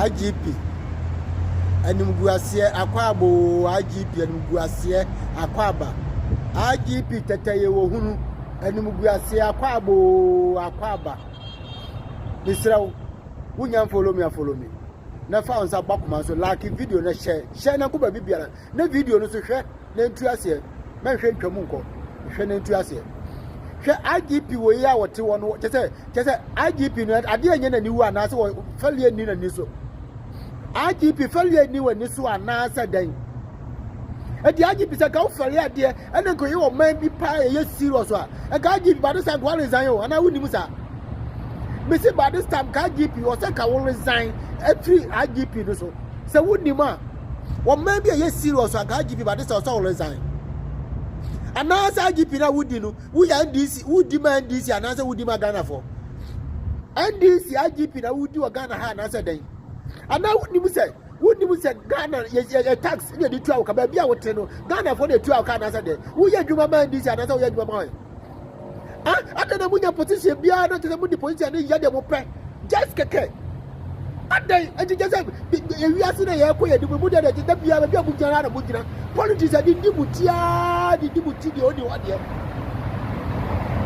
IGP animguasie akwabo IGP animguasie akwaba IGP tetaye wo hunu animguasie akwaba misrawo wunya follow me na fa on sa bakuma so like video na share na ko ba bibia na video no so hwe na ntu ase me hwe ntwamu nko hwe na ntu ase hwe IGP wo ya wote wono chese IGP no ade anya na niwu anase wo falie ni na ni so IGP falie ni wani so anase dan edi IGP se ka wo falie ade ene ko yi wo man bi pa ye serious a e ka IGP ba do sa go resign o ana wuni musa me say by this time IGP was say ka will resign every IGP no so say wuni ma wo man bi ye serious a ka IGP by this time so will resign anase IGP na wudi no wu ya NDC wudi ma NDC anase wudi ma Ghana for NDC IGP na wudi wa Ghana ha anase dan ana wudi mu say Ghana ye tax ne di tuwa ka ba bia wote no Ghana for the tuwa ka anase dan wu ya dwuma ma NDC anase wu ya dwuma ma ade na munya position bia na tese mu di position na ya de mo pe just keke ade enti just e wi ase na ya ko ye di mu de de bia bia bu jara na bu jira politics di butia di buti di odi wade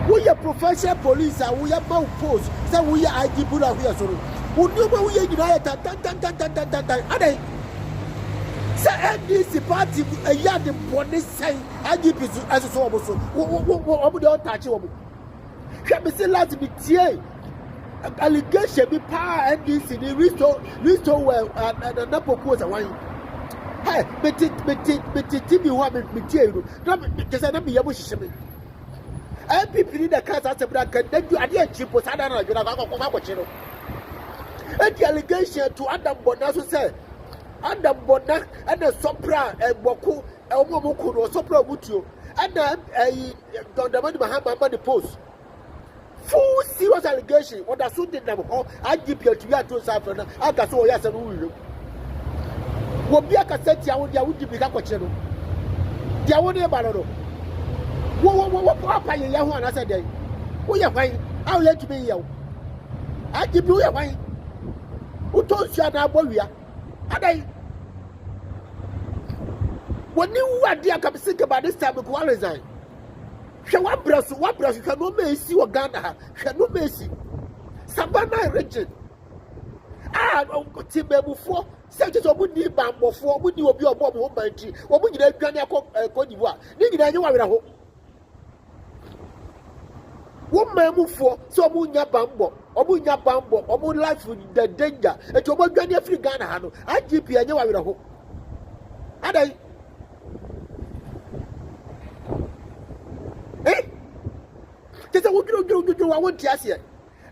we ya professional police we ya bow post say we ya IGP na we ya soro we do we ya gina ya tan ade say NDC party ya de body say IGP as so obo so obo de touch obo me say last be tie allegation be power NDC the restore well na propose one hey me be wa me tie no na me say na me yabo hihye me MPP ni da kasa asebra kan da du ade achipo sada na jona ko chiro and the allegation to Adam Bona so say Adam Bona and the sopra boku omomoku no sopra butuo and the man Mahama the post full serious allegation what that suit them ho IGP to ya to safra na aka so ya se no wuro wo bia ka seti awo dia wudi bi ka kwache no dia wo ne ba no wo papa ye ya ho anasa dey wo ya hwan how let me ya IGP wo ya hwan wo to sia na abowia adai woni wu ade aka bi sike ba this time ko resign hwe wa braso hwe no mesi wo Ghana ha hwe no mesi Savannah region ti bebufo se je so budi bambofo budi obi obo mo banti obo nyina adwane akọ divo a ni nyina anye wa wera ho wo mamufo so obo nya bambo obo life the danger e to obo adwane afri Ghana ha no IGP anye wa wera ho adai tese wo giro wa wonti ase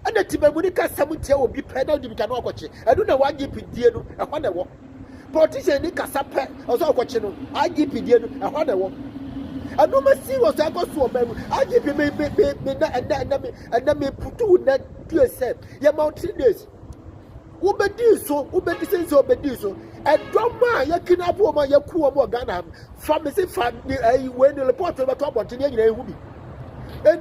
ana tibamuni ka samutia obi penal di bika no akoche adu na IGP die no ehwa na wo politician ni kasa pe oso akoche no IGP die no ehwa na wo adu ma serious akoso obamu IGP me na me putu na do self ya mountain days ubedi so edoma ya kinapo ma ya kuo mo Ghana family fan we ni report we to abonte ni nyina ehu bi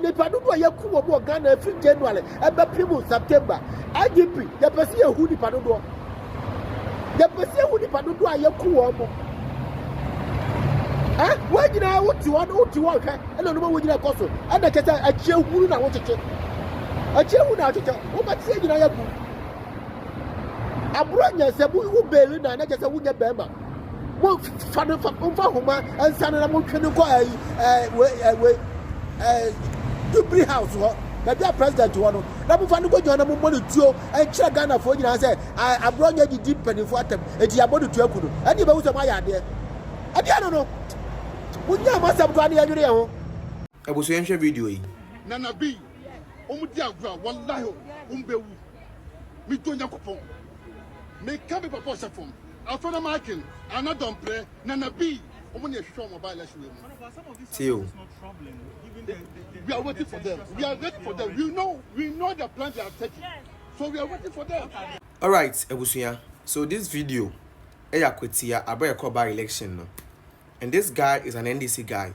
nipa dodo a yakuwo mo Ghana every January ebe primu September IGP ya pese ehu nipa dodo a yakuwo mo we nyina wuti wo hwe ena no mo nyina koso ana keta achie huru na wo cheche wo ba tie nyina yaku Abronye se bu wu belu na kesa wunya bema mo fa homa ansana na mo twene ko we Dubri house ho na bia president ho no na bu fa no go jona mo mo tuo en kira Ghana fo nyina say Abronye di deep penifo atem eti abodu tu akuno ani be wuso ma ya ade no munya masam ko ani anwure ho abuso yen hwe video yi nana bi omudi agura wallahi umbewu mi to nyakopon me ka be papa sefom afona marking anadon pre nana bi omuni ehwe mobile issue mu Theo. We are waiting for them. We are waiting for them. We know the plans they are taking. So we are waiting for them. All right, Ebusuya. So this video, about by election, no? And this guy is an NDC guy,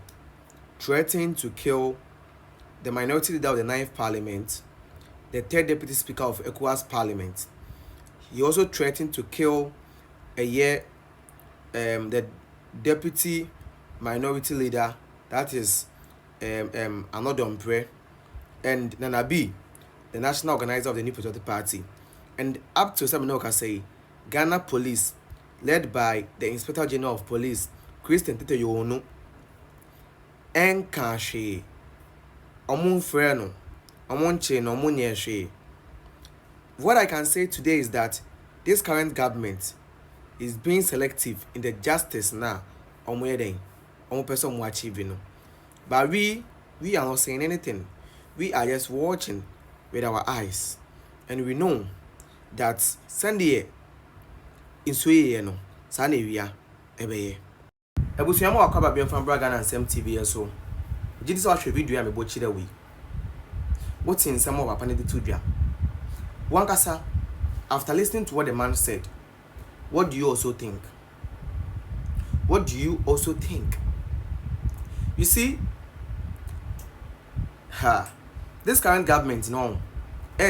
threatening to kill the minority leader of the 9th Parliament, the 3rd Deputy Speaker of ECOWAS Parliament. he also threatened to kill the deputy minority leader, that is Anodompre, and Nana B, the national organizer of the New Patriotic Party. And up to some can say, Ghana police, led by the Inspector General of Police, Christian Tete Yono, and Kanshi, Omun Freno, Omunche, no Munyeshe. What I can say today is that this current government is being selective in the justice now. Person achieving. But we are not saying anything. We are just watching with our eyes, and we know that Sunday in Sweden, no, Sunday we are ebeye. Ebusuamo akaba bi mfam Braga na Nsem TV so. Gidi so ahwe video ya me bochi da we. What's in some of our panel to dua. Wankasa, after listening to what the man said, what do you also think? What do you also think? You see, this current government,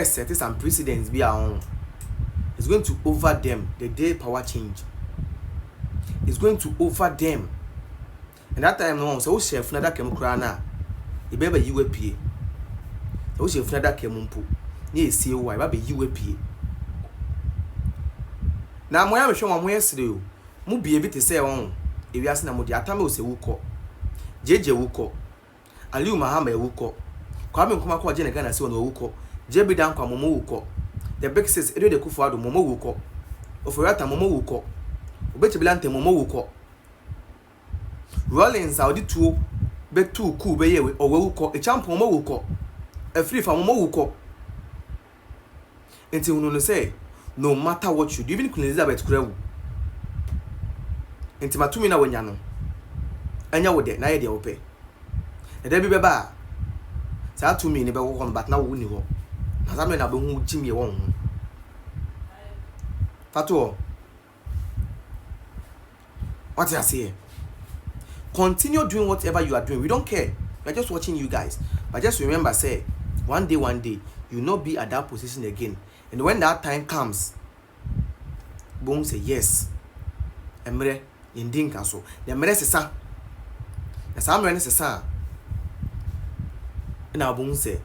set some precedents be our own. It's going to over them the day power change. It's going to over them. And that time, so chef nada kem krana. E be UAP. So chef nada kemumpo. Ni see why ba be UAP. Na mo ya me hwe mo yesterday o. Mu bie bi te say won. E wi ase na mo di atame o se wuko. Jeje wuko. Aliu Mahama wuko. Kwame Nkrumah ko je na Ghana se won wuko. Jebi dan kwa momo wuko. The big sis edo de kufu ado momo wuko. Oforata momo wuko. Obechibilante momo wuko. Rollins audi tuo be tu ku be yewe owe wuko. E champion momo wuko. E free fa momo wuko. Enti unu no say no matter what you do, even Queen Elizabeth Kurewu. Enti matumi na wanya no. Anya wo de na ye de ope. E de bi be ba. Sa atumi ni be wo but na wo ni ho. Na sa me na be hu jimi ye won ho. Fatuo. What you say? Continue doing whatever you are doing. We don't care. We are just watching you guys. But just remember, say, one day, you will not be at that position again. And when that time comes, Boom say yes. Emre yendin kaso. The emre sesa. The samre ne sesa. Na Boom say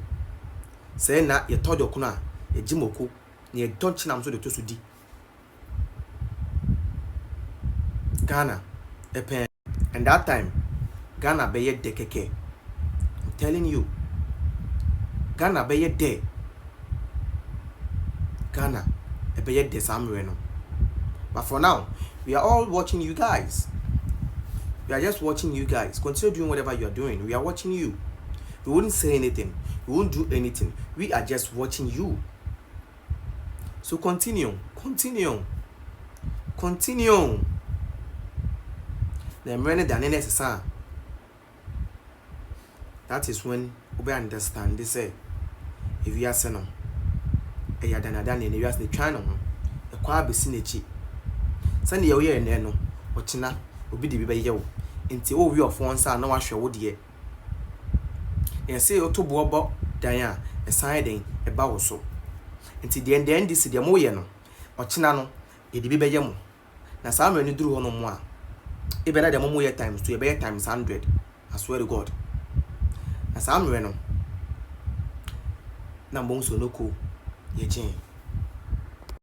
na ye tojo kuna ye jimoko ye don't chinam so de to di. Ghana epen. And that time Ghana be ye de keke. I'm telling you. Ghana be ye de. Ghana be ye de samre no. But for now, we are all watching you guys. We are just watching you guys. Continue doing whatever you are doing. We are watching you. We wouldn't say anything. We won't do anything. We are just watching you. So continue. The Remanded. That is when we understand. They say, if you are saying, "Hey, you are done. You are the channel. The choir be seen Sunday you hear no ochina obi de bi be yewo nti o wi of one sa na wa hwe wo de e say o to bobo dan a e san den e ba wo so nti de end this de mo ye no ochina no e de bi be ye mo na sa ma ni duru ho no mo a e be na de mo ye times 2 e be times 100. I swear to God. Na sa ma no na mo so no ko ye chen